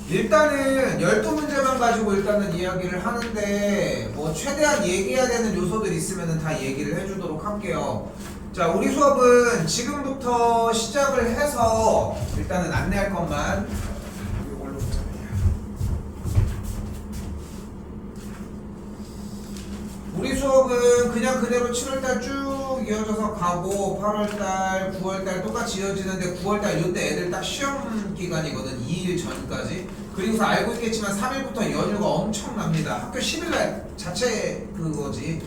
일단은 12문제만 가지고 일단은 이야기를 하는데 뭐 최대한 얘기해야 되는 요소들 있으면 다 얘기를 해주도록 할게요. 자, 우리 수업은 지금부터 시작을 해서 일단은 안내할 것만 이걸로 보자. 우리 수업은 그냥 그대로 7월달 쭉 이어져서 가고 8월달, 9월달 똑같이 이어지는데 9월달 이때 애들 딱 시험 기간이거든. 2일 전까지. 그리고서 알고 있겠지만 3일부터 연휴가 엄청납니다. 학교 10일날 자체 그거지.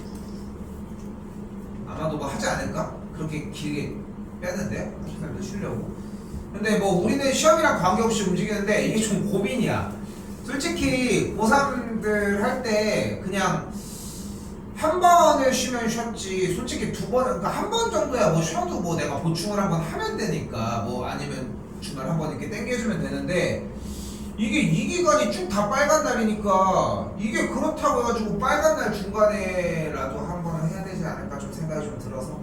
아마도 뭐 하지 않을까? 그렇게 길게 빼는데 학생들도 쉬려고. 근데 뭐 우리는 시험이랑 관계없이 움직이는데 이게 좀 고민이야. 솔직히 고3들 할 때 그냥 한 번을 쉬면 쉬었지. 솔직히 두 번, 그러니까 한 번 정도야 뭐 쉬어도 뭐 내가 보충을 한 번 하면 되니까 뭐 아니면 주말 한 번 이렇게 땡겨주면 되는데 이게 이 기간이 쭉 다 빨간 날이니까 이게 그렇다고 해가지고 빨간 날 중간에라도 한 번은 해야 되지 않을까 좀 생각이 좀 들어서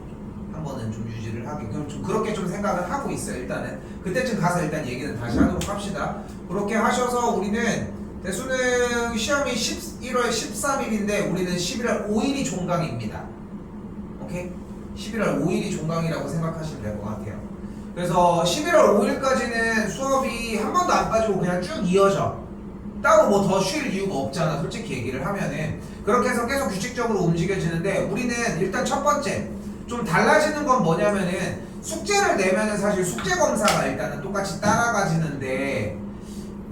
한 번은 좀 유지를 하게 그럼 좀 그렇게 좀 생각을 하고 있어요. 일단은 그때쯤 가서 일단 얘기는 다시 하도록 합시다. 그렇게 하셔서 우리는 대수능 시험이 11월 13일인데 우리는 11월 5일이 종강입니다. 오케이? 11월 5일이 종강이라고 생각하시면 될 것 같아요. 그래서 11월 5일까지는 수업이 한 번도 안 빠지고 그냥 쭉 이어져. 따로 뭐 더 쉴 이유가 없잖아. 솔직히 얘기를 하면은. 그렇게 해서 계속 규칙적으로 움직여지는데 우리는 일단 첫 번째 좀 달라지는 건 뭐냐면은 숙제를 내면은 사실 숙제 검사가 일단은 똑같이 따라가지는데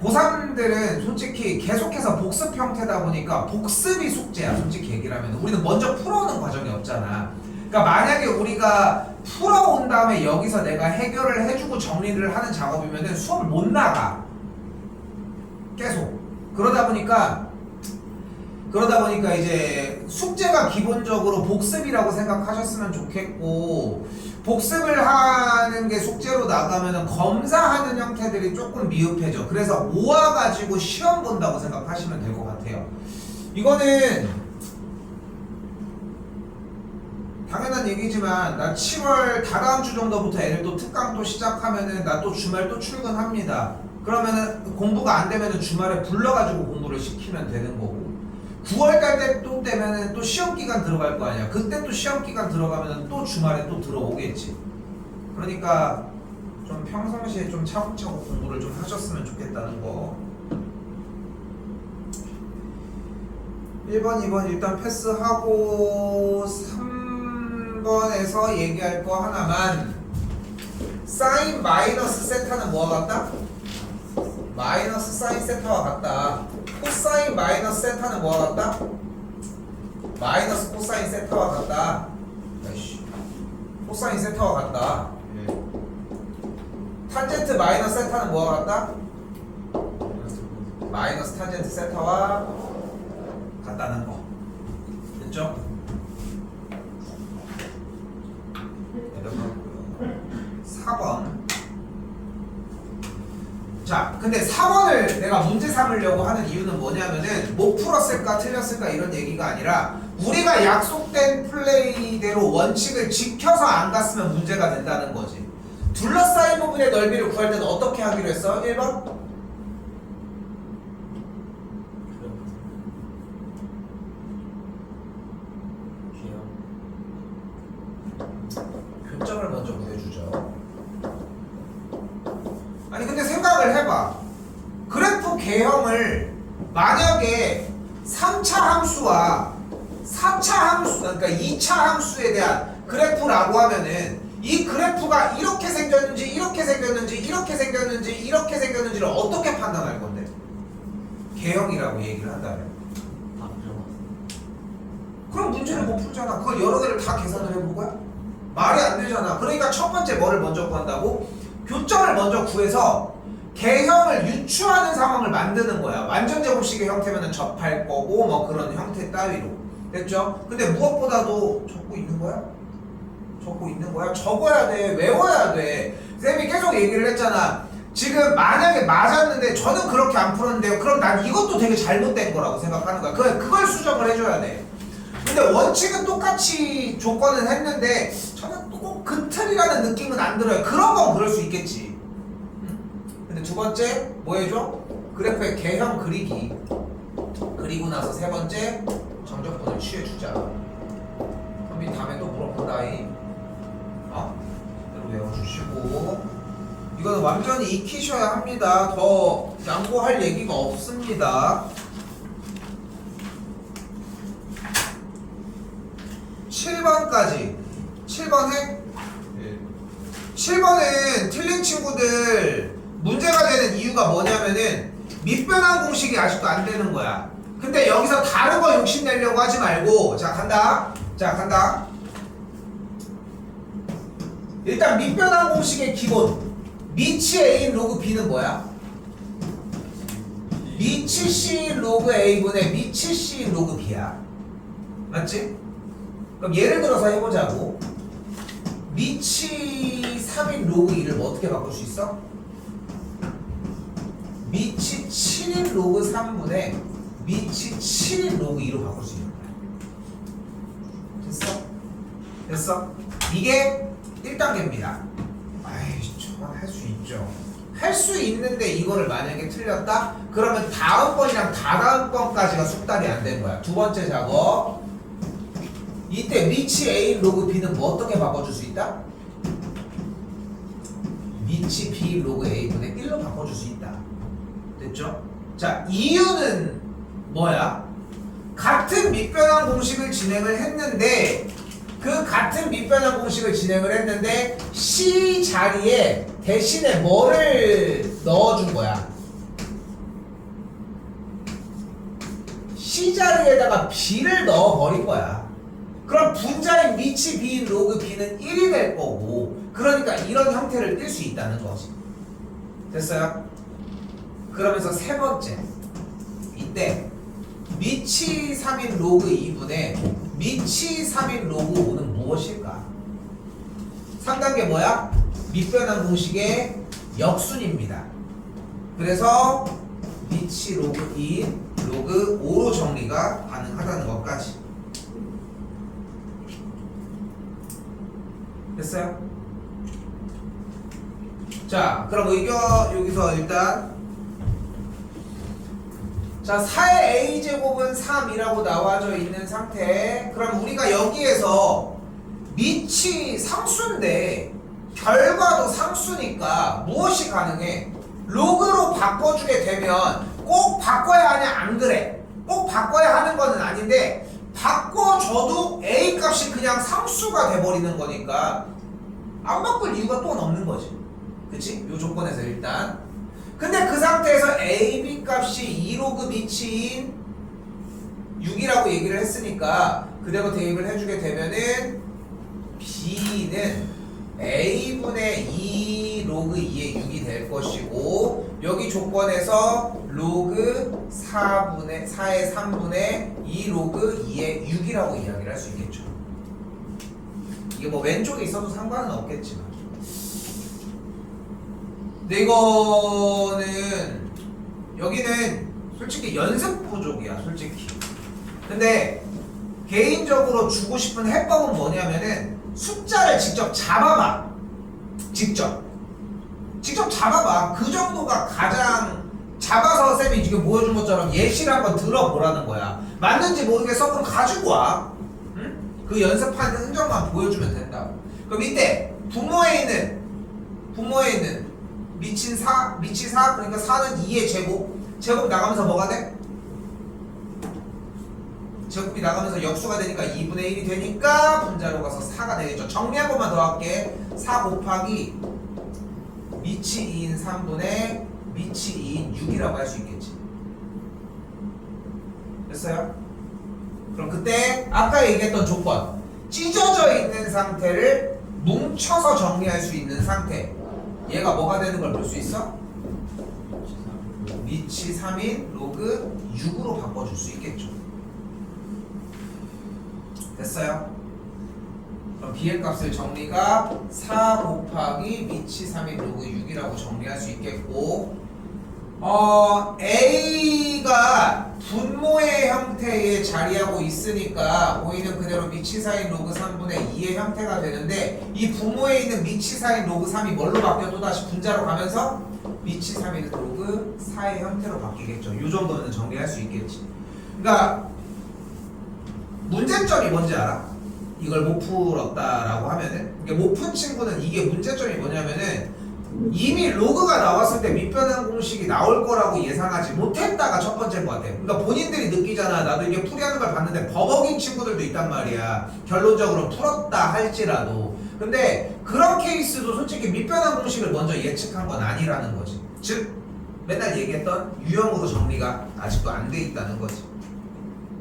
고3들은 솔직히 계속해서 복습 형태다 보니까 복습이 숙제야. 솔직히 얘기를 하면 우리는 먼저 풀어오는 과정이 없잖아. 그러니까 만약에 우리가 풀어온 다음에 여기서 내가 해결을 해주고 정리를 하는 작업이면은 수업을 못 나가. 계속. 그러다 보니까 이제 숙제가 기본적으로 복습이라고 생각하셨으면 좋겠고, 복습을 하는 게 숙제로 나가면은 검사하는 형태들이 조금 미흡해져. 그래서 모아가지고 시험 본다고 생각하시면 될 것 같아요. 이거는 당연한 얘기지만 나 7월 다다음 주 정도부터 애들 또 특강 또 시작하면은 나 또 주말 또 출근합니다. 그러면은 공부가 안 되면은 주말에 불러가지고 공부를 시키면 되는 거고 9월달 때 또 되면은 또 시험 기간 들어갈 거 아니야. 그때 또 시험 기간 들어가면은 또 주말에 또 들어오겠지. 그러니까 좀 평상시에 좀 차곡차곡 공부를 좀 하셨으면 좋겠다는 거. 1번, 2번 일단 패스하고 3번에서 얘기할 거 하나만. 사인 마이너스 세타는 뭐와 같다? 마이너스 사인 세타와 같다. 코사인 마이너스 세타는 뭐와 같다? 마이너스 코사인 세타와 같다. 아이씨. 코사인 세타와 같다. 탄젠트 마이너스 세타는 뭐와 같다? 마이너스 탄젠트 세타와 같다는 거. 됐죠? 4번. 자, 근데 4번을 내가 문제 삼으려고 하는 이유는 뭐냐면은 못 풀었을까 틀렸을까 이런 얘기가 아니라 우리가 약속된 플레이대로 원칙을 지켜서 안 갔으면 문제가 된다는 거지. 둘러싸인 부분의 넓이를 구할 때는 어떻게 하기로 했어? 1번? 교점을 먼저 구해주죠. 아니 근데 생각을 해봐. 그래프 개형을 만약에 3차 함수와 4차 함수, 그러니까 2차 함수에 대한 그래프라고 하면은 이 그래프가 이렇게 생겼는지 이렇게 생겼는지 이렇게 생겼는지 이렇게 생겼는지를 어떻게 판단할 건데? 개형이라고 얘기를 한다면 그럼 문제를 못 풀잖아. 그걸 여러 개를 다 계산을 해볼 거야? 말이 안 되잖아. 그러니까 첫 번째 뭐를 먼저 구한다고? 교점을 먼저 구해서 개형을 유추하는 상황을 만드는 거야. 완전 제곱식의 형태면은 접할 거고 뭐 그런 형태 따위로. 됐죠? 근데 무엇보다도 적고 있는 거야? 적고 있는 거야? 적어야 돼. 외워야 돼. 쌤이 계속 얘기를 했잖아. 지금 만약에 맞았는데 저는 그렇게 안 풀었는데요. 그럼 난 이것도 되게 잘못된 거라고 생각하는 거야. 그걸 수정을 해줘야 돼. 근데 원칙은 똑같이 조건은 했는데 저는 꼭 그 틀이라는 느낌은 안 들어요. 그런 건 그럴 수 있겠지. 근데 두 번째 뭐 해줘? 그래프의 개형 그리기. 그리고 나서 세 번째 정적분을 취해주자. 그럼 다음에 또 물어본다잉. 대로 외워주시고. 이거는 완전히 익히셔야 합니다. 더 양보할 얘기가 없습니다. 7번까지. 7번 해? 7번은 틀린 친구들 문제가 되는 이유가 뭐냐면은 밑변환 공식이 아직도 안 되는 거야. 근데 여기서 다른 거 욕심내려고 하지 말고, 자 간다. 자 간다. 일단 밑변환 공식의 기본 미치 A 로그 B는 뭐야? 미치 C 로그 A분의 미치 C 로그 B야. 맞지? 그럼 예를 들어서 해보자고. 미치 3인 로그 2를 뭐 어떻게 바꿀 수 있어? 미치 7인 로그 3분의 미치 7인 로그 2로 바꿀 수 있는 거야. 됐어? 됐어? 이게 1단계입니다. 아이, 저건 할 수 있죠. 할 수 있는데 이거를 만약에 틀렸다? 그러면 다음번이랑 다다음번까지가 숙달이 안 된 거야. 두 번째 작업. 이때 미치 A 로그 B는 뭐 어떻게 바꿔줄 수 있다? 미치 B 로그 A분의 1로 바꿔줄 수 있다. 됐죠? 자, 이유는 뭐야? 같은 밑변환 공식을 진행을 했는데 그 같은 밑변환 공식을 진행을 했는데 C 자리에 대신에 뭐를 넣어준 거야? C 자리에다가 B를 넣어버린 거야. 그럼 분자인 미치 B 로그 B는 1이 될 거고, 그러니까 이런 형태를 띌 수 있다는 거지. 됐어요? 그러면서 세 번째, 이때 미치 3인 로그 2분의 미치 3인 로그 5는 무엇일까? 3단계 뭐야? 밑변환 공식의 역순입니다. 그래서 미치 로그 2 로그 5로 정리가 가능하다는 것까지. 됐어요? 자, 그럼 의견 여기서 일단, 자, 4의 a제곱은 3이라고 나와져 있는 상태. 그럼 우리가 여기에서 밑이 상수인데 결과도 상수니까 무엇이 가능해? 로그로 바꿔주게 되면 꼭 바꿔야 하냐? 안 그래. 꼭 바꿔야 하는 거는 아닌데 바꿔줘도 A 값이 그냥 상수가 돼버리는 거니까 안 바꿀 이유가 또 없는 거지. 그치? 요 조건에서 일단. 근데 그 상태에서 A, B 값이 2로그 미치인 6이라고 얘기를 했으니까 그대로 대입을 해주게 되면은 B는 A분의 2 로그 2의 6이 될 것이고, 여기 조건에서 로그 4의 3분의 2 로그 2의 6이라고 이야기를 할 수 있겠죠. 이게 뭐 왼쪽에 있어도 상관은 없겠지만, 근데 이거는 여기는 솔직히 연습 부족이야, 솔직히. 근데 개인적으로 주고 싶은 해법은 뭐냐면은 숫자를 직접 잡아봐. 직접 잡아봐. 그 정도가 가장, 잡아서 쌤이 지금 보여준 것처럼 예시를 한번 들어보라는 거야. 맞는지 모르겠어? 그럼 가지고 와. 응? 그 연습하는 흔적만 보여주면 된다. 그럼 이때 분모에 있는 미치 4, 그러니까 4는 2의 제곱 나가면서 뭐가 돼? 제곱이 나가면서 역수가 되니까 2분의 1이 되니까 분자로 가서 4가 되겠죠. 정리 한 번만 더 할게. 4 곱하기 미치 2인 3분의 미치 2인 6이라고 할 수 있겠지. 됐어요? 그럼 그때 아까 얘기했던 조건, 찢어져 있는 상태를 뭉쳐서 정리할 수 있는 상태, 얘가 뭐가 되는 걸 볼 수 있어? 미치 3인 로그 6으로 바꿔줄 수 있겠죠. 됐어요? 그럼 B의 값을 정리가 4 곱하기 미치 3인 로그 6이라고 정리할 수 있겠고, A가 분모의 형태에 자리하고 있으니까 보이는 그대로 미치 4인 로그 3분의 2의 형태가 되는데, 이 분모에 있는 미치 4인 로그 3이 뭘로 바뀌어? 또다시 분자로 가면서 미치 3일 로그 4의 형태로 바뀌겠죠. 이 정도는 정리할 수 있겠지. 그러니까 문제점이 뭔지 알아? 이걸 못 풀었다라고 하면은, 이게 못 푼 친구는 이게 문제점이 뭐냐면은 이미 로그가 나왔을 때 밑변환 공식이 나올 거라고 예상하지 못했다가 첫 번째인 것 같아. 그러니까 본인들이 느끼잖아. 나도 이게 풀이하는 걸 봤는데 버벅인 친구들도 있단 말이야. 결론적으로 풀었다 할지라도. 근데 그런 케이스도 솔직히 밑변환 공식을 먼저 예측한 건 아니라는 거지. 즉 맨날 얘기했던 유형으로 정리가 아직도 안 돼 있다는 거지.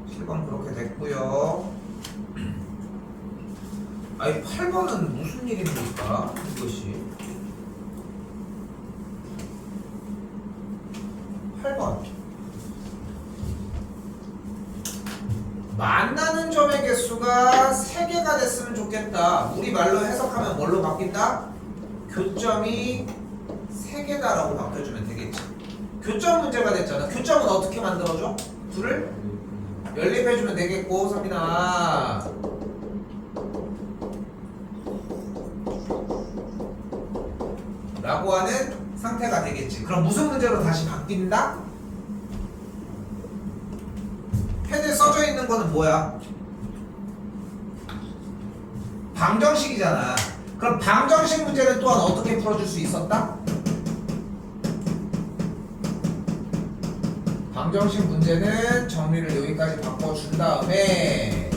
7번 그렇게 됐고요. 아니 8번은 무슨 일입니까? 이것이 8번 만나는 점의 개수가 3개가 됐으면 좋겠다. 우리말로 해석하면 뭘로 바뀐다? 교점이 3개다라고 바꿔주면 되겠지. 교점 문제가 됐잖아. 교점은 어떻게 만들어줘? 둘을 연립해주면 되겠고, 서민아 라고 하는 상태가 되겠지. 그럼 무슨 문제로 다시 바뀐다? 패드에 써져 있는 거는 뭐야? 방정식이잖아. 그럼 방정식 문제는 또한 어떻게 풀어줄 수 있었다? 방정식 문제는 정리를 여기까지 바꿔준 다음에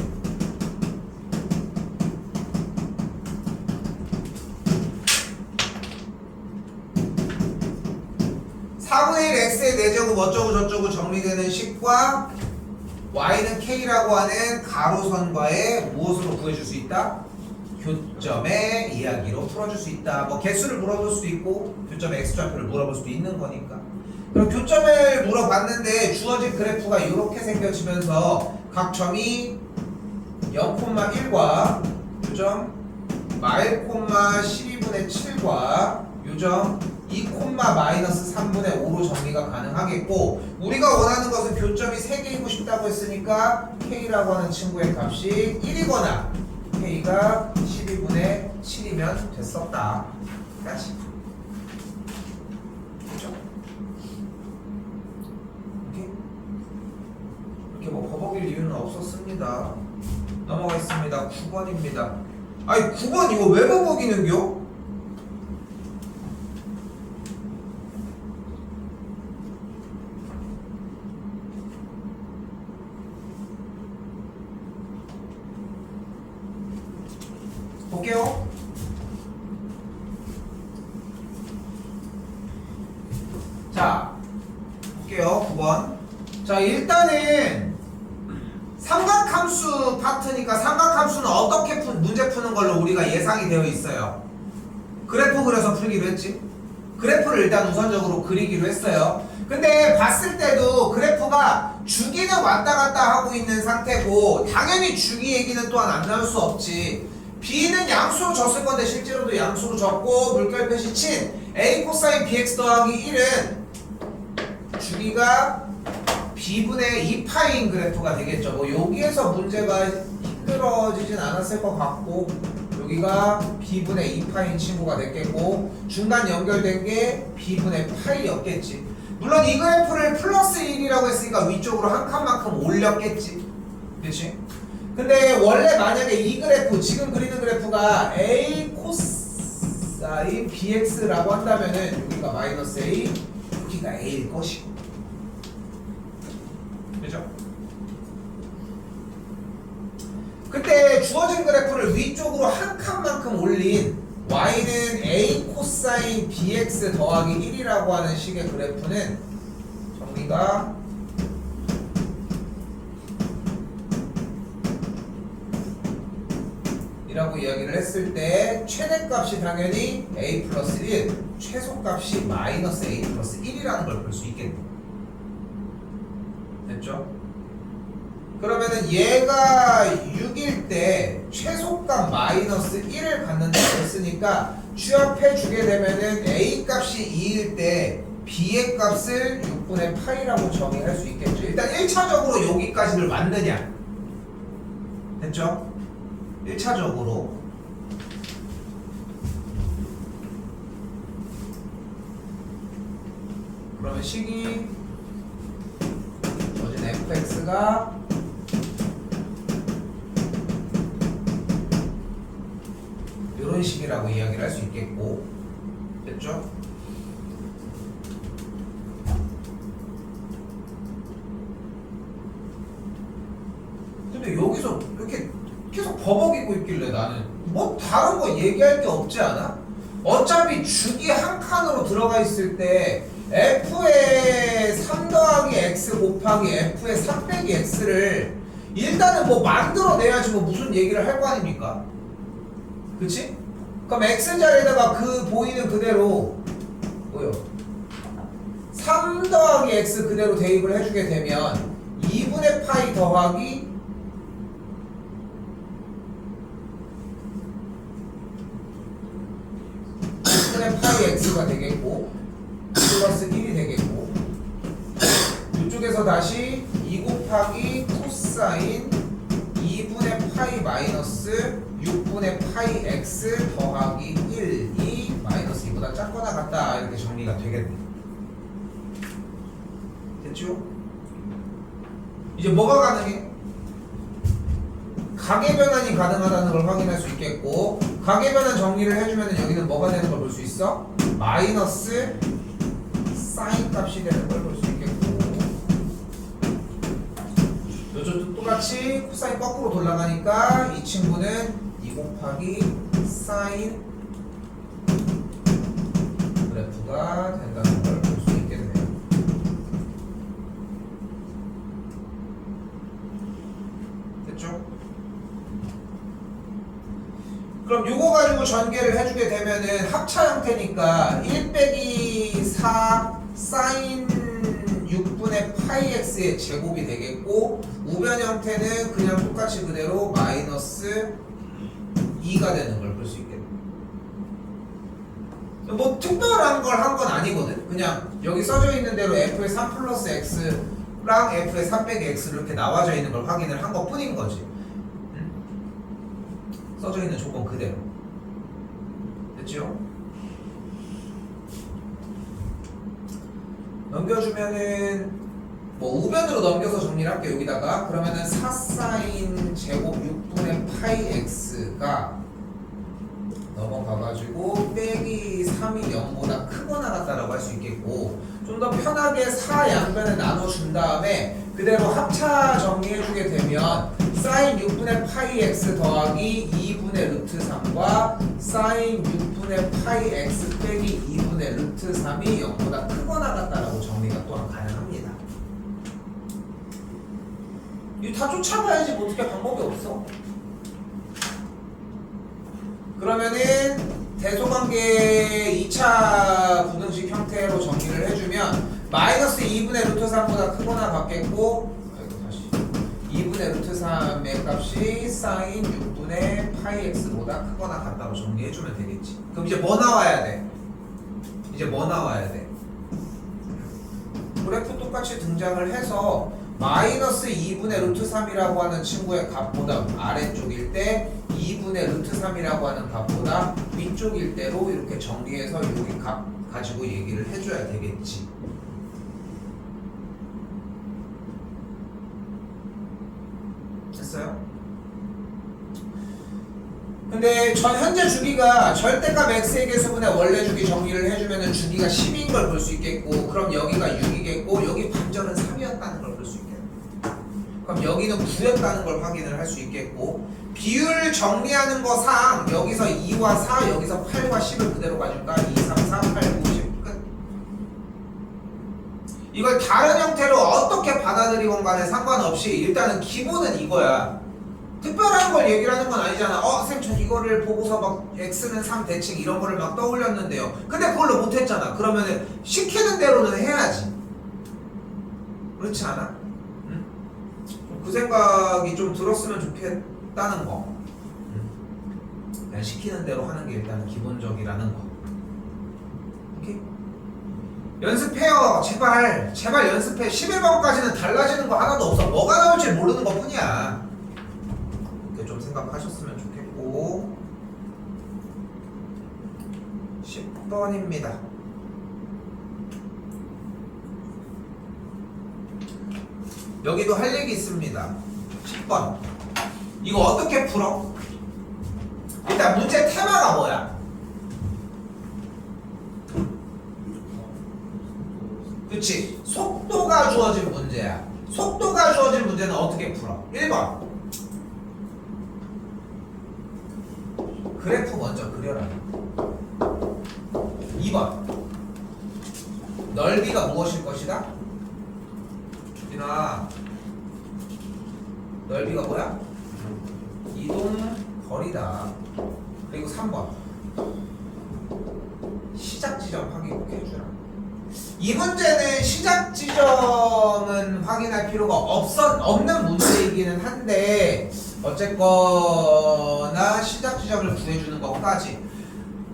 4분의 1 x의 4제곱 어쩌고 저쩌고 정리되는 식과 y는 k라고 하는 가로선과의 무엇으로 구해줄 수 있다? 교점의 이야기로 풀어줄 수 있다. 뭐 개수를 물어볼 수도 있고 교점의 x좌표를 물어볼 수도 있는 거니까. 그럼 교점을 물어봤는데 주어진 그래프가 이렇게 생겨지면서 각 점이 0,1과 요점 1,12분의 7과 요점 2,-3분의 5로 정리가 가능하겠고, 우리가 원하는 것은 교점이 3개이고 싶다고 했으니까 K라고 하는 친구의 값이 1이거나 K가 12분의 7이면 됐었다. 까지. 그렇죠? 이렇게 뭐 버벅일 이유는 없었습니다. 넘어가겠습니다. 9번입니다. 아니 9번 이거 왜 버벅이는겨? 볼게요. 자, 볼게요. 9번. 자, 일단은 삼각함수 파트니까 삼각함수는 어떻게 문제 푸는 걸로 우리가 예상이 되어 있어요. 그래프 그려서 풀기로 했지. 그래프를 일단 우선적으로 그리기로 했어요. 근데 봤을 때도 그래프가 주기는 왔다 갔다 하고 있는 상태고, 당연히 주기 얘기는 또한 안 나올 수 없지. b는 양수로 줬을 건데 실제로도 양수로 줬고, 물결 표시 친 a 코사인 bx 더하기 1은 주기가 b분의 2파인 그래프가 되겠죠. 뭐 여기에서 문제가 힘들어지진 않았을 것 같고, 여기가 b분의 2파인 친구가 됐겠고, 중간 연결된 게 b분의 파이였겠지. 물론 이 그래프를 플러스 1이라고 했으니까 위쪽으로 한 칸만큼 올렸겠지. 그렇지? 근데 원래 만약에 이 그래프, 지금 그리는 그래프가 a 코사인 bx라고 한다면은 여기가 마이너스 a, 여기가 a일 것이고. 그죠? 그때 주어진 그래프를 위쪽으로 한 칸만큼 올린 y는 a 코사인 bx 더하기 1이라고 하는 식의 그래프는 정리가 이라고 이야기를 했을 때 최대값이 당연히 a 플러스 1, 최소값이 마이너스 a 플러스 1이라는 걸 볼 수 있겠네. 됐죠? 그러면은 얘가 6일 때 최소값 마이너스 1을 갖는다고 했으니까 취합해 주게 되면은 a 값이 2일 때 b의 값을 6분의 파이라고 정의할 수 있겠죠. 일단 1차적으로 여기까지를 왔느냐. 됐죠? 1차적으로 그러면 식이 어진 fx가 이런 식이라고 이야기를 할 수 있겠고, 됐죠? 근데 여기서 이렇게 계속 버벅이고 있길래 나는 뭐 다른 거 얘기할 게 없지 않아? 어차피 주기 한 칸으로 들어가 있을 때 f의 3 더하기 x 곱하기 f의 3 빼기 x를 일단은 뭐 만들어내야지 뭐 무슨 얘기를 할 거 아닙니까? 그치? 그럼 x자리에다가 그 보이는 그대로 뭐요? 3 더하기 x 그대로 대입을 해주게 되면 2분의 파이 더하기 2분의 파이 x가 되겠고 플러스 1이 되겠고, 이쪽에서 다시 2 곱하기 코사인 2분의 파이 마이너스 6분의 파이 x 더하기 1이 마이너스 2보다 작거나 같다, 이렇게 정리가 되겠네. 됐죠? 이제 뭐가 가능해? 가계 변환이 가능하다는 걸 확인할 수 있겠고, 가계 변환 정리를 해주면 여기는 뭐가 되는 걸 볼 수 있어? 마이너스 사인 값이 되는 걸 볼 수 있겠고, 이쪽도 똑같이 코사인 거꾸로 돌아가니까 이 친구는 2 곱하기 사인 그래프가 된다는 걸 볼 수 있겠네요. 됐죠? 그럼 요거 가지고 전개를 해주게 되면은 합차 형태니까 1 빼기 4 사인 6분의 파이 x의 제곱이 되겠고, 우변 형태는 그냥 똑같이 그대로 마이너스 2가 되는 걸 볼 수 있겠네. 뭐 특별한 걸 한 건 아니거든. 그냥 여기 써져 있는 대로 f의 3 플러스 x랑 f의 3 빼기 x로 이렇게 나와져 있는 걸 확인을 한 것 뿐인 거지. 써져 있는 조건 그대로. 됐죠? 넘겨주면은 뭐 우변으로 넘겨서 정리를 할게요. 여기다가 그러면은 4 사인 제곱 6분의 파이 x가 넘어가가지고 빼기 3이 0보다 크거나 같다라고 할 수 있겠고, 좀 더 편하게 4 양변에 나눠준 다음에 그대로 합차 정리해주게 되면 사인 6분의 파이 x 더하기 2분의 루트 3과 사인 6분의 파이 x 빼기 2분의 루트 3이 0보다 크거나 같다라고 정리가 또한 가능합니다. 이거 다 쫓아가야지 뭐 어떻게 방법이 없어. 그러면은 대소관계 2차 부등식 형태로 정리를 해주면 마이너스 2분의 루트 3보다 크거나 같겠고, 다시 2분의 루트 3의 값이 사인 6분의 파이 x보다 크거나 같다고 정리해주면 되겠지. 그럼 이제 뭐 나와야 돼? 이제 뭐 나와야 돼? 그래프 똑같이 등장을 해서 마이너스 2분의 루트 3이라고 하는 친구의 값보다 아래쪽일 때 2분의 루트 3이라고 하는 값보다 위쪽일 때로 이렇게 정리해서 여기 값 가지고 얘기를 해줘야 되겠지. 됐어요? 근데 현재 주기가 절대값 x의 개수분의 원래 주기 정리를 해주면 주기가 10인 걸 볼 수 있겠고, 그럼 여기가 6이겠고, 여기 반절은 3이었다는 걸 볼 수 있겠고, 그럼 여기는 9였다는 걸 확인을 할 수 있겠고, 비율 정리하는 거 상 여기서 2와 4, 여기서 8과 10을 그대로 가줄까? 2, 3, 4, 8, 9, 10 끝. 이걸 다른 형태로 어떻게 받아들이건 간에 상관없이 일단은 기본은 이거야. 특별한 걸 얘기를 하는 건 아니잖아. 쌤, 저 이거를 보고서 막 x는 3 대칭 이런 거를 막 떠올렸는데요. 근데 그걸로 못했잖아. 그러면은 시키는 대로는 해야지. 그렇지 않아? 응? 그 생각이 좀 들었으면 좋겠다는 거. 그냥 시키는 대로 하는 게 일단 기본적이라는 거. 오케이? 연습해요. 제발 연습해. 11번까지는 달라지는 거 하나도 없어. 뭐가 나올지 모르는 것 뿐이야. 좀 생각하셨으면 좋겠고, 10번입니다. 여기도 할 얘기 있습니다. 10번. 이거 어떻게 풀어? 일단 문제 테마가 뭐야? 그치? 속도가 주어진 문제야. 속도가 주어진 문제는 어떻게 풀어? 1번. 그래프 먼저 그려라. 2번. 넓이가 무엇일 것이다? 준아, 넓이가 뭐야? 이동 거리다. 그리고 3번. 시작 지점 확인 꼭 해주라. 이 문제는 시작 지점은 확인할 필요가 없는 문제이기는 한데 어쨌거나 시작 지점을 구해주는 것까지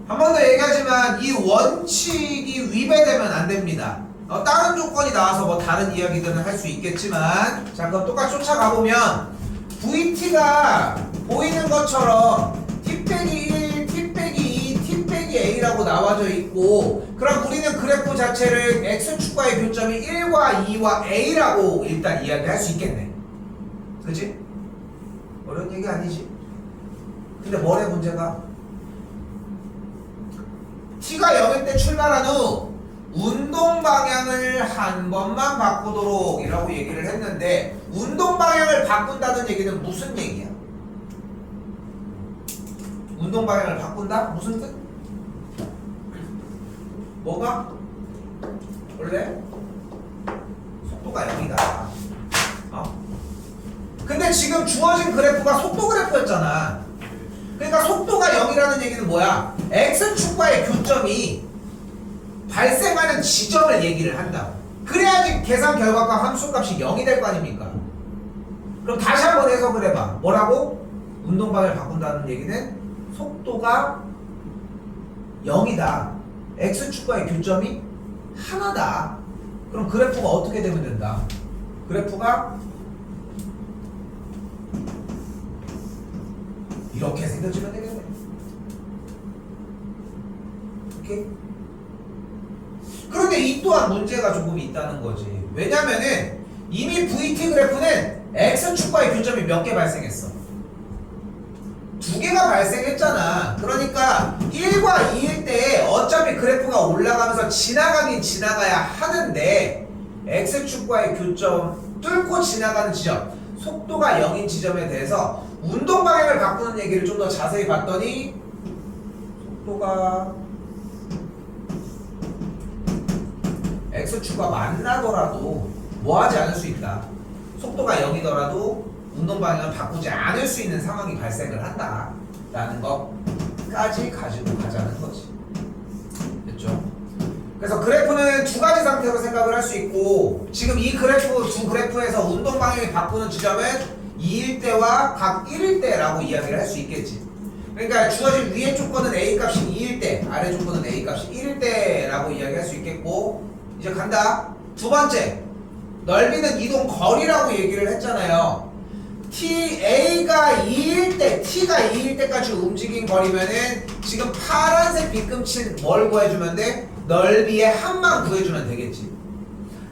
한 번 더 얘기하지만 이 원칙이 위배되면 안 됩니다. 다른 조건이 나와서 뭐 다른 이야기들은 할 수 있겠지만 자 그럼 똑같이 쫓아가 보면 VT가 보이는 것처럼 T 빼기 1, T 빼기 2, T 빼기 A라고 나와져 있고 그럼 우리는 그래프 자체를 X축과의 교점이 1과 2와 A라고 일단 이야기할 수 있겠네. 그치? 어려운 얘기 아니지? 근데 뭐래 문제가? T가 0일 때 출발한 후 운동 방향을 한 번만 바꾸도록 이라고 얘기를 했는데 운동 방향을 바꾼다는 얘기는 무슨 얘기야? 운동 방향을 바꾼다? 무슨 뜻? 뭐가? 원래 속도가 0이다. 근데 지금 주어진 그래프가 속도 그래프였잖아. 그러니까 속도가 0이라는 얘기는 뭐야? X축과의 교점이 발생하는 지점을 얘기를 한다. 그래야지 계산 결과가 함수값이 0이 될 거 아닙니까? 그럼 다시 한번 해석을 해봐. 뭐라고? 운동방향을 바꾼다는 얘기는 속도가 0이다. X축과의 교점이 하나다. 그럼 그래프가 어떻게 되면 된다? 그래프가 이렇게 생겨지면 되겠네. 오케이? 그런데 이 또한 문제가 조금 있다는 거지. 왜냐면은 이미 VT 그래프는 X축과의 교점이 몇 개 발생했어? 2개가 발생했잖아. 그러니까 1과 2일 때 어차피 그래프가 올라가면서 지나가긴 지나가야 하는데 X축과의 교점 뚫고 지나가는 지점 속도가 0인 지점에 대해서 운동 방향을 바꾸는 얘기를 좀 더 자세히 봤더니 속도가 X축과 만나더라도 뭐 하지 않을 수 있다. 속도가 0이더라도 운동 방향을 바꾸지 않을 수 있는 상황이 발생을 한다 라는 것까지 가지고 가자는 거지. 됐죠? 그래서 그래프는 두 가지 상태로 생각을 할 수 있고 지금 이 그래프 두 그래프에서 운동 방향이 바꾸는 지점은 2일 때와 각 1일 때라고 이야기를 할 수 있겠지. 그러니까 주어진 위의 조건은 A 값이 2일 때, 아래 조건은 A 값이 1일 때라고 이야기할 수 있겠고 이제 간다. 두 번째, 넓이는 이동 거리라고 얘기를 했잖아요. A가 2일 때, T가 2일 때까지 움직인 거리면은 지금 파란색 빗금친 뭘 구해주면 돼? 넓이의 합만 구해주면 되겠지.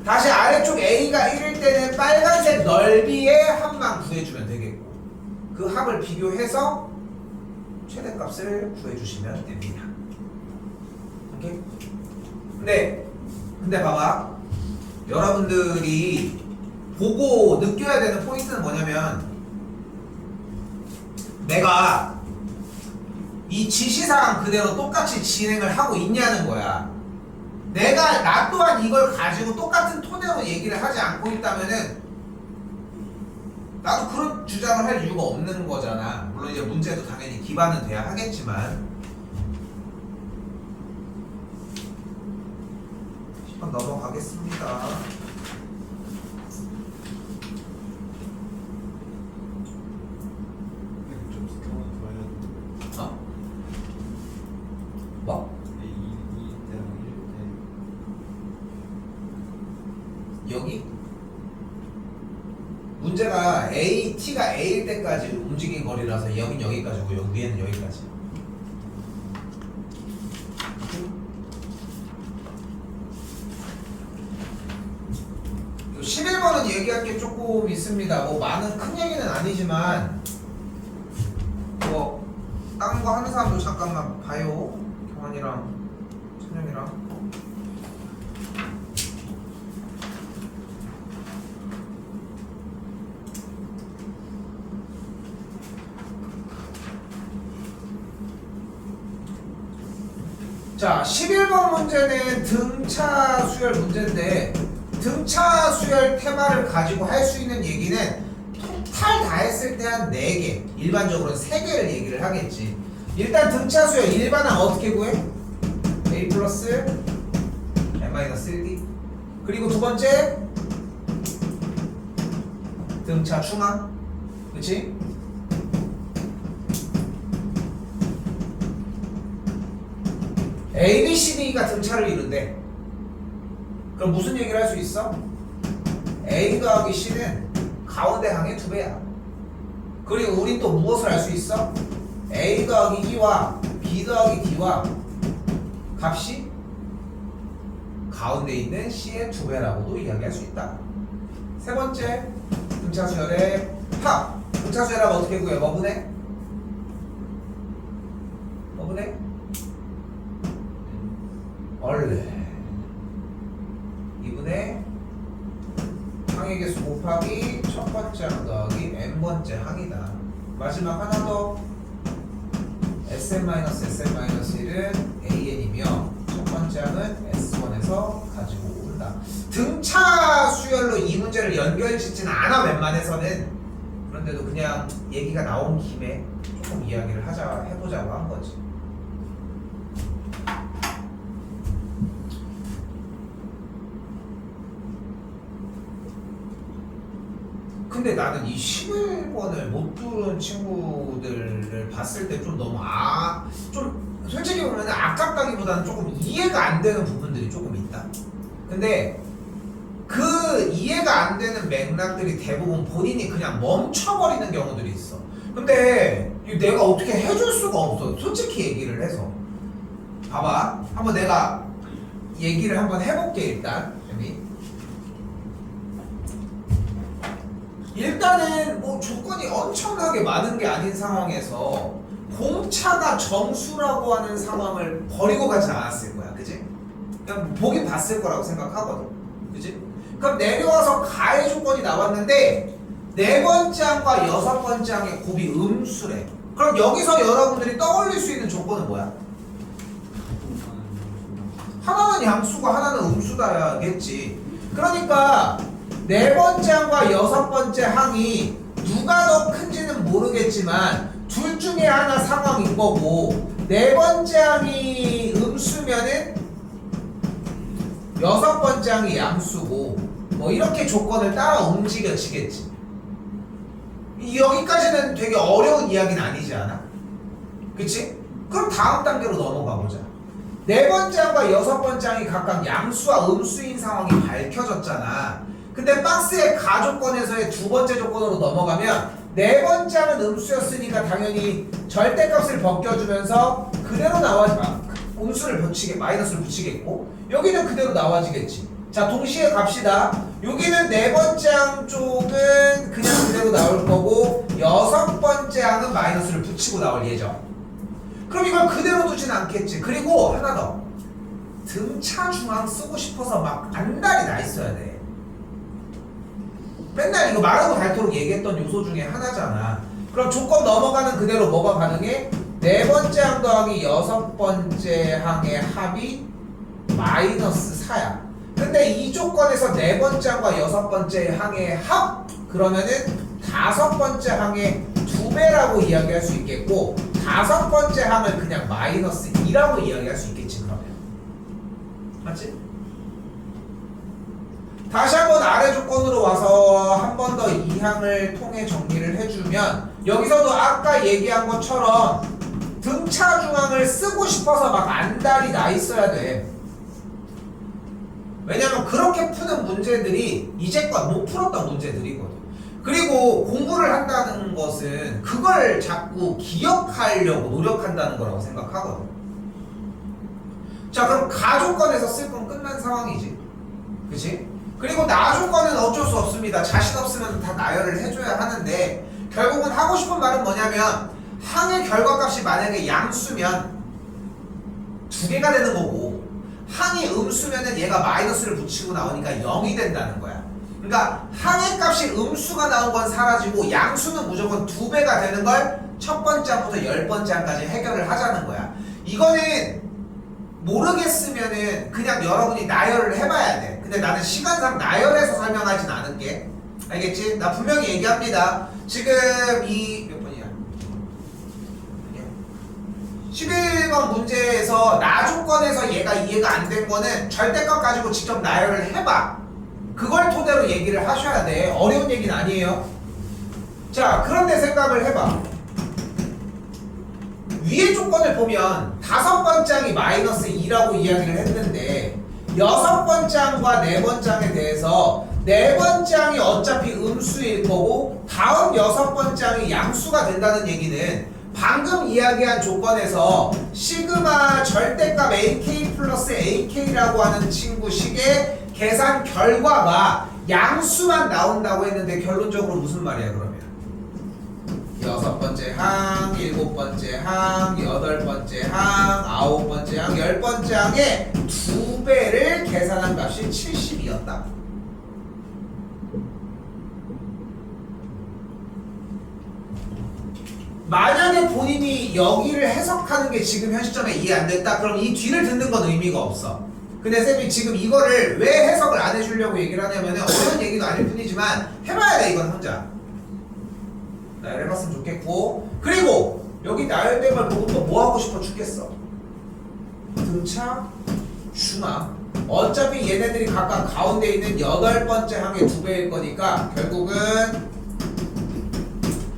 다시 아래쪽 A가 1일 때는 빨간색 넓이의 합만 구해주면 되겠고 그 합을 비교해서 최대값을 구해주시면 됩니다. 오케이? 근데 봐봐. 여러분들이 보고 느껴야 되는 포인트는 뭐냐면 내가 이 지시사항 그대로 똑같이 진행을 하고 있냐는 거야. 나 또한 이걸 가지고 똑같은 톤으로 얘기를 하지 않고 있다면은 나도 그런 주장을 할 이유가 없는 거잖아. 물론 이제 문제도 당연히 기반은 돼야 하겠지만 10번 넘어가겠습니다. 뭐? 여기? 문제가 T가 A일 때까지 움직인 거리라서 여긴 여기까지고 여기 위에는 여기까지. 이걸 11번은 얘기할 게 조금 있습니다. 뭐 많은 큰 얘기는 아니지만 뭐 다른 거 하는 사람도 잠깐만 봐요. 경환이랑 찬영이랑. 자, 11번 문제는 등차 수열 문제인데 등차 수열 테마를 가지고 할 수 있는 얘기는 토탈 다 했을 때 한 4개, 일반적으로는 3개를 얘기를 하겠지. 일단 등차 수열 일반항 어떻게 구해? A 플러스 n-1d. 그리고 두 번째 등차 중항, 그치? A, B, C, D가 등차를 이룬대. 그럼 무슨 얘기를 할 수 있어? A 더하기 C는 가운데 항의 2배야. 그리고 우린 또 무엇을 알 수 있어? A 더하기 E와 B 더하기 D와 값이 가운데 있는 C의 2배라고도 이야기할 수 있다. 세 번째, 등차 수열의 합. 등차 수열합 어떻게 구해? 뭐분해? 뭐분해? 원래 2분의 항의 개수 곱하기 첫 번째 항 더하기 n번째 항이다. 마지막 하나 더 sn-sn-1은 an이며 첫 번째 항은 s1에서 가지고 온다. 등차 수열로 이 문제를 연결짓지는 않아 웬만해서는. 그런데도 그냥 얘기가 나온 김에 조금 이야기를 해보자고 한 거지. 근데 나는 이 11번을 못 들은 친구들을 봤을 때 좀 너무 좀 솔직히 보면 아깝다기보다는 조금 이해가 안 되는 부분들이 조금 있다. 근데 그 이해가 안 되는 맥락들이 대부분 본인이 그냥 멈춰버리는 경우들이 있어. 근데 내가 어떻게 해줄 수가 없어. 솔직히 얘기를 해서. 봐봐. 한번 내가 얘기를 한번 해볼게 일단. 일단은 뭐 조건이 엄청나게 많은 게 아닌 상황에서 공차가 정수라고 하는 상황을 버리고 가지 않았을 거야. 그지? 그냥 보긴 봤을 거라고 생각하거든. 그지? 그럼 내려와서 가해 조건이 나왔는데 네 번째 항과 여섯 번째 항의 곱이 음수래. 그럼 여기서 여러분들이 떠올릴 수 있는 조건은 뭐야? 하나는 양수가 하나는 음수다야겠지. 그러니까 네 번째 항과 여섯 번째 항이 누가 더 큰지는 모르겠지만 둘 중에 하나 상황인 거고, 네 번째 항이 음수면은 여섯 번째 항이 양수고, 뭐 이렇게 조건을 따라 움직여지겠지. 여기까지는 되게 어려운 이야기는 아니지 않아? 그치? 그럼 다음 단계로 넘어가 보자. 네 번째 항과 여섯 번째 항이 각각 양수와 음수인 상황이 밝혀졌잖아. 근데 박스의 가조건에서의 두 번째 조건으로 넘어가면 네 번째 항은 음수였으니까 당연히 절대값을 벗겨주면서 그대로 음수를 마이너스를 붙이겠고, 여기는 그대로 나와지겠지. 자, 동시에 갑시다. 여기는 네 번째 항 쪽은 그냥 그대로 나올 거고, 여섯 번째 항은 마이너스를 붙이고 나올 예정. 그럼 이걸 그대로 두진 않겠지. 그리고 하나 더. 등차 중항 쓰고 싶어서 막 안달이 나 있어야 돼. 맨날 이거 말하고 닳도록 얘기했던 요소 중에 하나잖아. 그럼 조건 넘어가는 그대로 뭐가 가능해? 네 번째 항 더하기 여섯 번째 항의 합이 마이너스 4야. 근데 이 조건에서 네 번째 항과 여섯 번째 항의 합, 그러면은 다섯 번째 항의 2배라고 이야기할 수 있겠고, 다섯 번째 항을 그냥 마이너스 2라고 이야기할 수 있겠지. 그러면 맞지? 다시 한번 아래 조건으로 와서 한 번 더 이 항을 통해 정리를 해주면, 여기서도 아까 얘기한 것처럼 등차 중항을 쓰고 싶어서 막 안달이 나 있어야 돼. 왜냐면 그렇게 푸는 문제들이 이제껏 못 풀었던 문제들이거든. 그리고 공부를 한다는 것은 그걸 자꾸 기억하려고 노력한다는 거라고 생각하거든. 자, 그럼 가조건에서 쓸 건 끝난 상황이지. 그치? 그리고 나 조건은 어쩔 수 없습니다. 자신 없으면 다 나열을 해줘야 하는데 결국은 하고 싶은 말은 뭐냐면 항의 결과값이 만약에 양수면 두 개가 되는 거고 항이 음수면은 얘가 마이너스를 붙이고 나오니까 0이 된다는 거야. 그러니까 항의 값이 음수가 나온 건 사라지고 양수는 무조건 2배가 되는 걸 첫 번째 항부터 10번째 항까지 해결을 하자는 거야. 이거는 모르겠으면은 그냥 여러분이 나열을 해봐야 돼. 근데 나는 시간상 나열해서 설명하진 않을게. 알겠지? 나 분명히 얘기합니다. 지금 이 몇 번이야? 11번 문제에서 나 조건에서 얘가 이해가 안 된 거는 절대값 가지고 직접 나열을 해봐. 그걸 토대로 얘기를 하셔야 돼. 어려운 얘기는 아니에요. 자, 그런데 생각을 해봐. 위의 조건을 보면 5번째 항이 마이너스 2라고 이야기를 했는데 6번째 항과 4번째 항에 대해서 4번째 항이 어차피 음수일 거고 다음 6번째 항이 양수가 된다는 얘기는 방금 이야기한 조건에서 시그마 절대값 AK 플러스 AK라고 하는 친구식의 계산 결과가 양수만 나온다고 했는데 결론적으로 무슨 말이야 그러면? 6번째 항, 7번째 항, 8번째 항, 9번째 항, 10번째 항의 2배를 계산한 값이 70이었다. 만약에 본인이 여기를 해석하는 게 지금 현 시점에 이해 안 됐다. 그럼 이 뒤를 듣는 건 의미가 없어. 근데 쌤이 지금 이거를 왜 해석을 안 해주려고 얘기를 하냐면 어려운 얘기도 아닐 뿐이지만 해봐야 돼 이건 혼자. 나열해봤으면 좋겠고 그리고 여기 나열된 걸 보고 또 뭐 하고 싶어 죽겠어. 등차, 중항 어차피 얘네들이 각각 가운데 있는 8번째 항의 2배일 거니까 결국은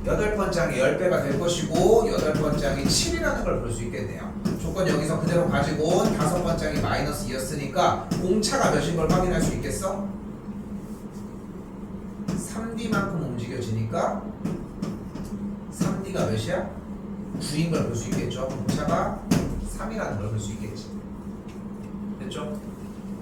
8번째 항이 10배가 될 것이고 8번째 항이 7이라는 걸 볼 수 있겠네요. 조건 여기서 그대로 가지고 온 5번째 항이 마이너스 2였으니까 공차가 몇인 걸 확인할 수 있겠어? 3D만큼 움직여지니까 3D가 몇이야? 9인 걸 볼 수 있겠죠. 공차가 3이라는 걸 볼 수 있겠지. 됐죠?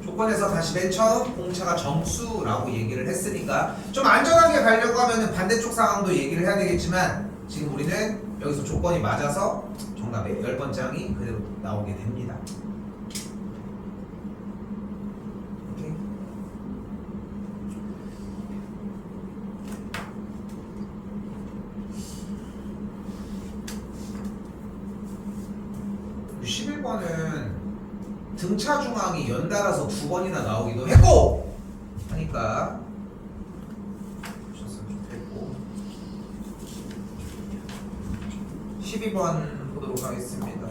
조건에서 다시 맨 처음 공차가 정수라고 얘기를 했으니까 좀 안전하게 가려고 하면 반대쪽 상황도 얘기를 해야 되겠지만 지금 우리는 여기서 조건이 맞아서 정답의 10번째 항이 그대로 나오게 됩니다. 오케이? 11번은 등차 중항이 연달아서 2번이나 나오기도 했고 하니까 보셨으면 좋겠고 12번 보도록 하겠습니다.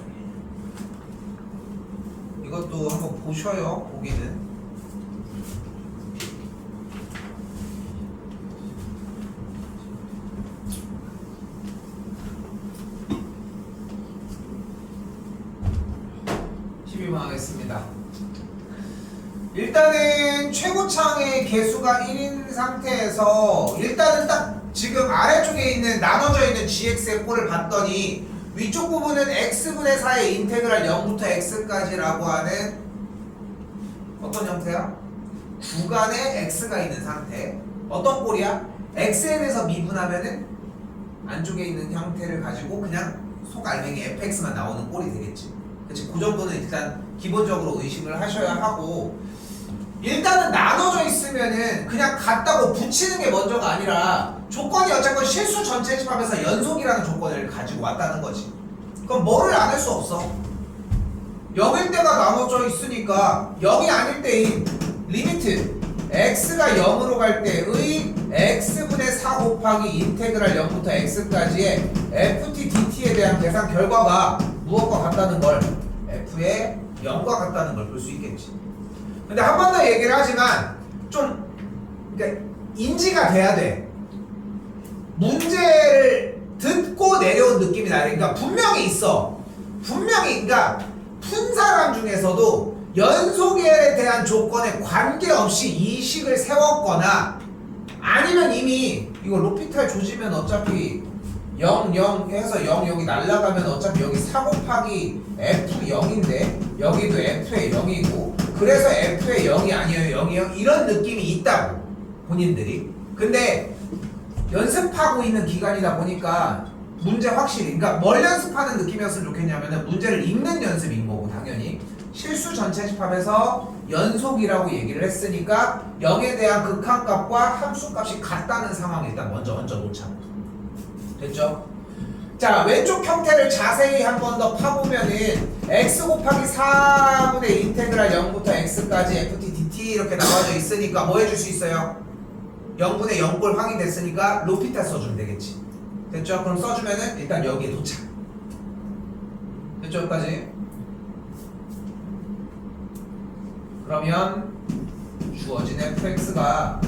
이것도 한번 보셔요. 보기는 하겠습니다. 일단은 최고창의 개수가 1인 상태에서 일단은 딱 지금 아래쪽에 있는 나눠져 있는 gx의 꼴을 봤더니 위쪽 부분은 x분의 4의 인테그랄 0부터 x까지라고 하는 어떤 형태야? 구간에 x가 있는 상태. 어떤 꼴이야? x에 대해서 미분하면은 안쪽에 있는 형태를 가지고 그냥 속알맹이 fx만 나오는 꼴이 되겠지. 그치? 그 정도는 일단 기본적으로 의식을 하셔야 하고 일단은 나눠져 있으면은 그냥 같다고 붙이는 게 먼저가 아니라 조건이 어쨌건 실수 전체 집합에서 연속이라는 조건을 가지고 왔다는 거지. 그럼 뭐를 안 할 수 없어. 0일 때가 나눠져 있으니까 0이 아닐 때인 리미트 x가 0으로 갈 때의 x분의 4 곱하기 인테그랄 0부터 x까지의 ft dt에 대한 계산 결과가 무엇과 같다는 걸 f의 0과 같다는 걸 볼 수 있겠지. 근데 한 번 더 얘기를 하지만 좀 그러니까 인지가 돼야 돼. 문제를 듣고 내려온 느낌이 나요. 그러니까 분명히 있어. 분명히 그러니까 푼 사람 중에서도 연속에 대한 조건에 관계없이 이 식을 세웠거나 아니면 이미 이거 로피탈 조지면 어차피 0, 0 해서 0 여기 날라가면 어차피 여기 4 곱하기 F 0인데 여기도 F에 0이고 그래서 F의 0이 아니에요 0이에요 이런 느낌이 있다고 본인들이. 근데 연습하고 있는 기간이다 보니까 문제 확실히 그러니까 뭘 연습하는 느낌이었으면 좋겠냐면은 문제를 읽는 연습인 거고 당연히 실수 전체 집합에서 연속이라고 얘기를 했으니까 0에 대한 극한값과 함수값이 같다는 상황을 일단 먼저 얹어놓자고. 됐죠? 자 왼쪽 형태를 자세히 한 번 더 파보면은 x 곱하기 4분의 인테그랄 0부터 x까지 ft dt 이렇게 나와져 있으니까 뭐 해줄 수 있어요? 0분의 0꼴 확인됐으니까 로피타 써주면 되겠지. 됐죠? 그럼 써주면은 일단 여기에 도착. 됐죠? 여기까지? 그러면 주어진 fx가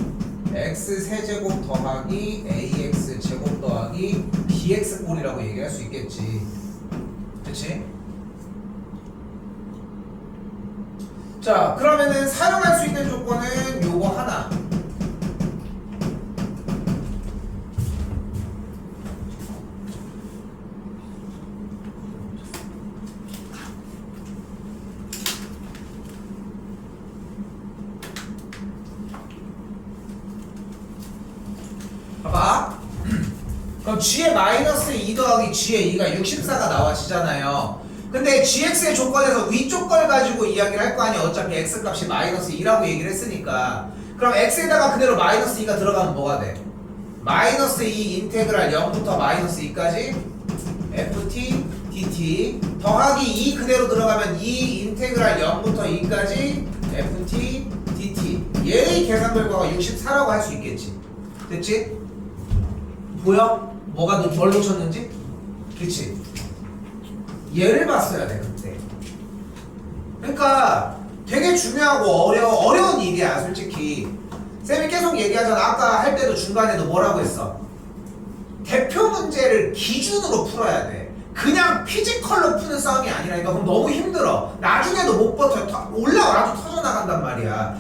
x세제곱 더하기 ax제곱 더하기 bx꼴이라고 얘기할 수 있겠지. 그치? 자 그러면은 사용할 수 있는 조건은 요거 하나. 봐봐. 그럼 g의 마이너스 2 더하기 g의 2가 64가 나와지잖아요. 근데 gx의 조건에서 위쪽 걸 가지고 이야기를 할 거 아니야. 어차피 x값이 마이너스 2라고 얘기를 했으니까. 그럼 x에다가 그대로 마이너스 2가 들어가면 뭐가 돼? 마이너스 2 인테그랄 0부터 마이너스 2까지 ft dt 더하기 2 그대로 들어가면 2 인테그랄 0부터 2까지 ft dt 얘의 계산 결과가 64라고 할 수 있겠지. 됐지? 보여? 뭘 놓쳤는지? 그치? 얘를 봤어야 돼 그때. 그러니까 되게 중요하고 어려운 일이야 솔직히. 쌤이 계속 얘기하잖아. 아까 할 때도 중간에도 뭐라고 했어? 대표 문제를 기준으로 풀어야 돼. 그냥 피지컬로 푸는 싸움이 아니라니까. 그럼 너무 힘들어. 나중에도 못 버텨. 올라와도 터져나간단 말이야.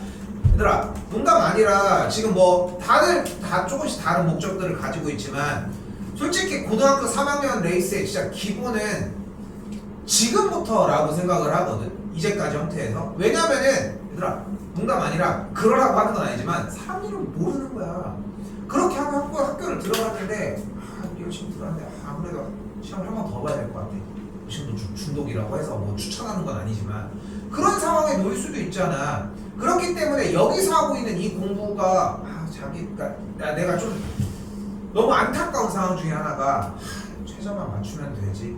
얘들아 농담 아니라 지금 뭐 다들 다 조금씩 다른 목적들을 가지고 있지만 솔직히 고등학교 3학년 레이스의 진짜 기본은 지금부터라고 생각을 하거든. 이제까지 형태에서. 왜냐면은 얘들아 농담 아니라 그러라고 하는 건 아니지만 사람들은 모르는 거야. 그렇게 하고 학교를 들어갔는데 열심히 들어갔는데 아무래도 시험을 한 번 더 봐야 될 것 같아. 지금도 중독이라고 해서 뭐 추천하는 건 아니지만 그런 상황에 놓일 수도 있잖아. 그렇기 때문에 여기서 하고 있는 이 공부가 그러니까 내가 좀 너무 안타까운 상황 중에 하나가 최저만 맞추면 되지.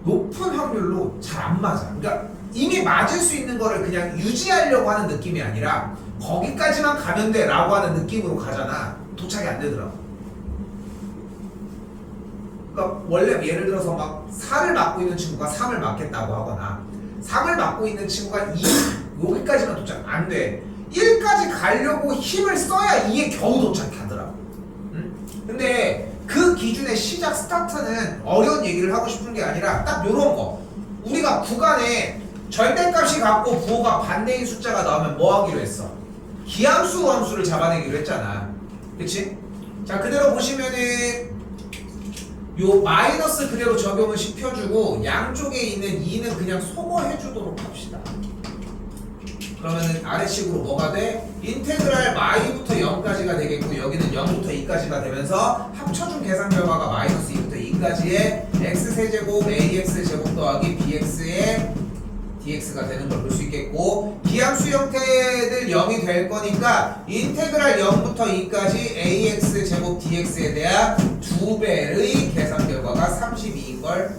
높은 확률로 잘 안 맞아. 그러니까 이미 맞을 수 있는 거를 그냥 유지하려고 하는 느낌이 아니라 거기까지만 가면 돼 라고 하는 느낌으로 가잖아. 도착이 안 되더라고. 그러니까 원래 예를 들어서 막 4를 맞고 있는 친구가 3을 맞겠다고 하거나 3을 맞고 있는 친구가 2 여기까지만 도착 안 돼. 1까지 가려고 힘을 써야 2에 겨우 도착하더라고. 응? 근데 그 기준의 시작 스타트는 어려운 얘기를 하고 싶은 게 아니라 딱 요런 거. 우리가 구간에 절대값이 같고 부호가 반대인 숫자가 나오면 뭐 하기로 했어? 기함수 함수를 잡아내기로 했잖아. 그치? 자 그대로 보시면은 요 마이너스 그대로 적용을 시켜주고 양쪽에 있는 2는 그냥 소거해주도록 합시다. 그러면은 아래식으로 뭐가 돼? 인테그랄 마이부터 0까지가 되겠고 여기는 0부터 2까지가 되면서 합쳐준 계산 결과가 마이너스 2부터 2까지의 x세제곱 ax제곱 더하기 bx의 dx가 되는 걸 볼 수 있겠고 기함수 형태들 0이 될 거니까 인테그랄 0부터 2까지 ax제곱 dx에 대한 2배의 계산 결과가 32인 걸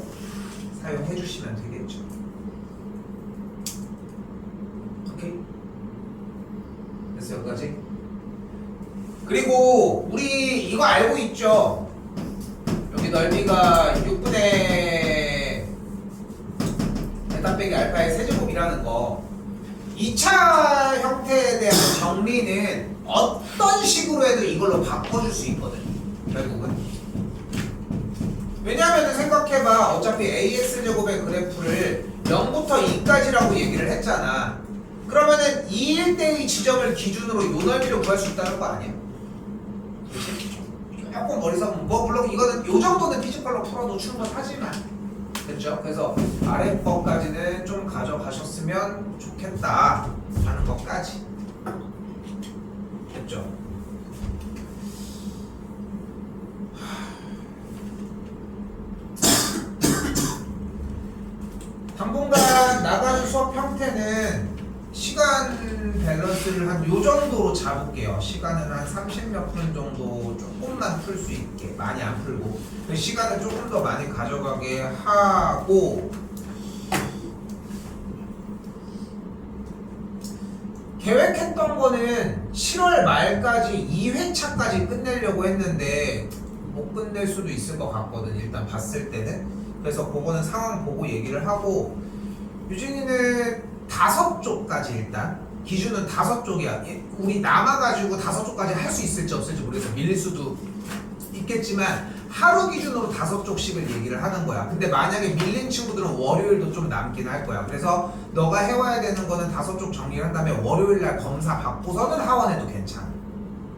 사용해 주시면 되겠죠. 오케이? 됐어 여기까지? 그리고 우리 이거 알고 있죠? 여기 넓이가 6분의 베타 빼기 알파의 세제곱이라는 거. 2차 형태에 대한 정리는 어떤 식으로 해도 이걸로 바꿔줄 수 있거든 결국은. 왜냐하면 생각해봐. 어차피 AX제곱의 그래프를 0부터 2까지라고 얘기를 했잖아. 그러면은 2일 때의 지점을 기준으로 요 넓이를 구할 수 있다는 거 아니야? 그치? 조금 머리서 뭐 물론 이거는 요 정도는 피지컬로 풀어도 충분하지만 됐죠? 그래서 아래 거까지는 좀 가져가셨으면 좋겠다 하는 것까지. 됐죠? 당분간 나가는 수업 형태는 시간 밸런스를 한 요 정도로 잡을게요. 시간은 한 30몇 분 정도 조금만 풀 수 있게, 많이 안 풀고 그 시간을 조금 더 많이 가져가게 하고, 계획했던 거는 7월 말까지 2회차까지 끝내려고 했는데 못 끝낼 수도 있을 것 같거든, 일단 봤을 때는. 그래서 그거는 상황 보고 얘기를 하고, 유진이는 5쪽까지 일단 기준은 5쪽이야. 우리 남아가지고 5쪽까지 할 수 있을지 없을지 모르겠어. 밀릴 수도 있겠지만 하루 기준으로 5쪽씩을 얘기를 하는 거야. 근데 만약에 밀린 친구들은 월요일도 좀 남긴 할 거야. 그래서 너가 해와야 되는 거는 5쪽 정리를 한 다음에 월요일날 검사 받고서는 하원해도 괜찮아.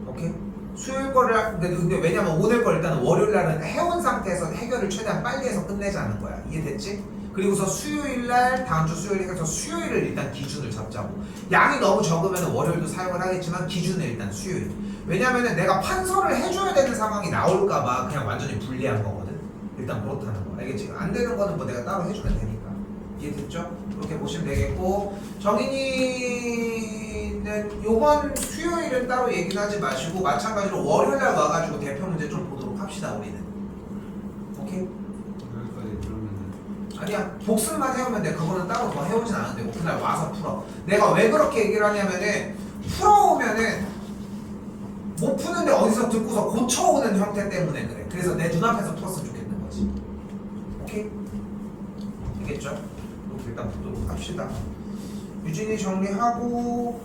오케이? 수요일 거를, 근데 왜냐면 오늘 걸 일단 월요일날은 해온 상태에서 해결을 최대한 빨리 해서 끝내자는 거야. 이해됐지? 그리고서 수요일날, 다음 주 수요일 해서 수요일을 일단 기준을 잡자고. 양이 너무 적으면 월요일도 사용을 하겠지만 기준은 일단 수요일. 왜냐면은 내가 판서를 해줘야 되는 상황이 나올까봐 그냥 완전히 불리한 거거든. 일단 그렇다는 거. 알겠지? 안 되는 거는 뭐 내가 따로 해주면 되니까. 이해됐죠? 그렇게 보시면 되겠고, 정인이는 요번 수요일은 따로 얘기는 하지 마시고 마찬가지로 월요일날 와가지고 대표 문제 좀 보도록 합시다, 우리는. 오케이? 아니야, 복습만 해오면 돼. 그거는 따로 더 해오진 않은데 뭐 그날 와서 풀어. 내가 왜 그렇게 얘기를 하냐면은 풀어오면은 못 푸는데 어디서 듣고서 고쳐오는 형태 때문에 그래. 그래서 내 눈앞에서 풀었으면 좋겠는 거지. 오케이? 알겠죠? 이렇게 일단 보도록 합시다. 유진이 정리하고